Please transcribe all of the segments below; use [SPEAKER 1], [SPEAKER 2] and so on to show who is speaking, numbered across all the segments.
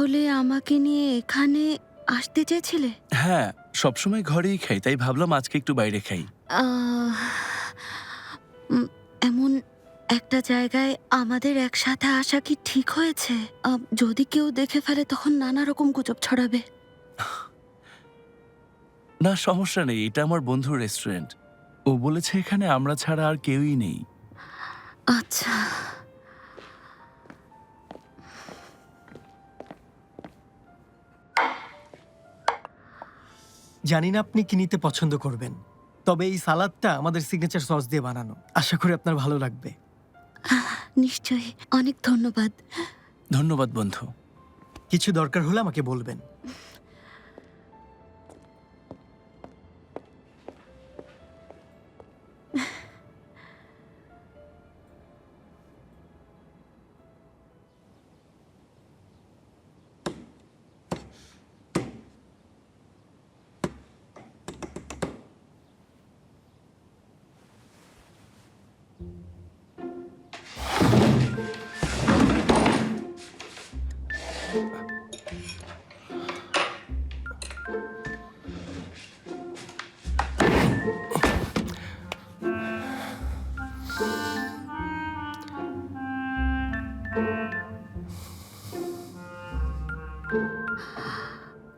[SPEAKER 1] তাহলে আমাকে নিয়ে এখানে আসতে চেয়েছিলে?
[SPEAKER 2] হ্যাঁ, সবসময় ঘরেই খাই, তাই ভাবলাম আজকে একটু বাইরে খাই।
[SPEAKER 1] আহ, এমন একটা জায়গায় আমাদের একসাথে আসা কি ঠিক হয়েছে? যদি কেউ দেখে ফেলে তখন নানা রকম গুজব ছড়াবে।
[SPEAKER 2] না, সমস্যা নেই, এটা আমার বন্ধুর রেস্টুরেন্ট। ও বলেছে এখানে আমরা ছাড়া আর কেউই নেই।
[SPEAKER 1] আচ্ছা,
[SPEAKER 3] জানি না আপনি কি নিতে পছন্দ করবেন, তবে এই সালাদটা আমাদের সিগনেচার সস দিয়ে বানানো। আশা করি আপনার ভালো লাগবে।
[SPEAKER 1] নিশ্চয়ই। অনেক ধন্যবাদ।
[SPEAKER 2] ধন্যবাদ বন্ধু।
[SPEAKER 3] কিছু দরকার হলে আমাকে বলবেন।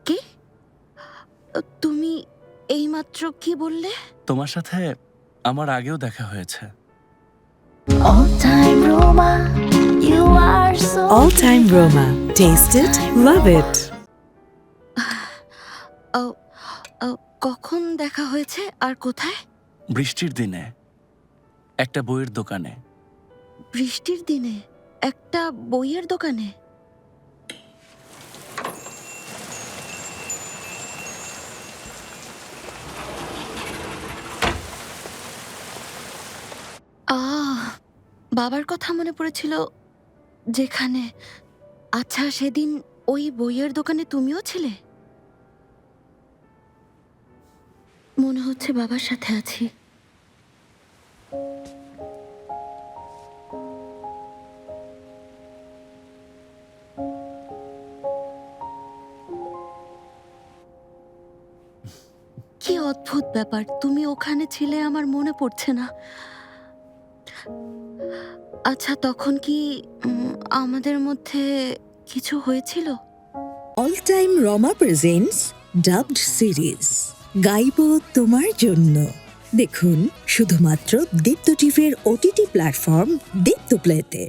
[SPEAKER 1] কি? তুমি এইমাত্র কি বললে?
[SPEAKER 2] তোমার সাথে আমার আগেও দেখা হয়েছে।
[SPEAKER 4] All time Roma, you are so
[SPEAKER 5] All time Roma. Taste it, love it.
[SPEAKER 1] কখন দেখা হয়েছে আর কোথায়?
[SPEAKER 2] বৃষ্টির দিনে একটা বইয়ের দোকানে।
[SPEAKER 1] বৃষ্টির দিনে একটা বইয়ের দোকানে? বাবার কথা মনে পড়েছিল যেখানে। আচ্ছা, সেদিন ওই বইয়ের দোকানে তুমিও ছিলে? মনে হচ্ছে বাবার সাথে আছি। কি অদ্ভুত ব্যাপার, তুমি ওখানে ছিলে আমার মনে পড়ছে না। আচ্ছা, তখন কি আমাদের মধ্যে কিছু হয়েছিল?
[SPEAKER 5] All time Roma presents dubbed series. গাইব তোমার জন্য। দেখুন শুধুমাত্র দীপ্ত টিভির OTT প্ল্যাটফর্ম দীপ্ত প্লেতে।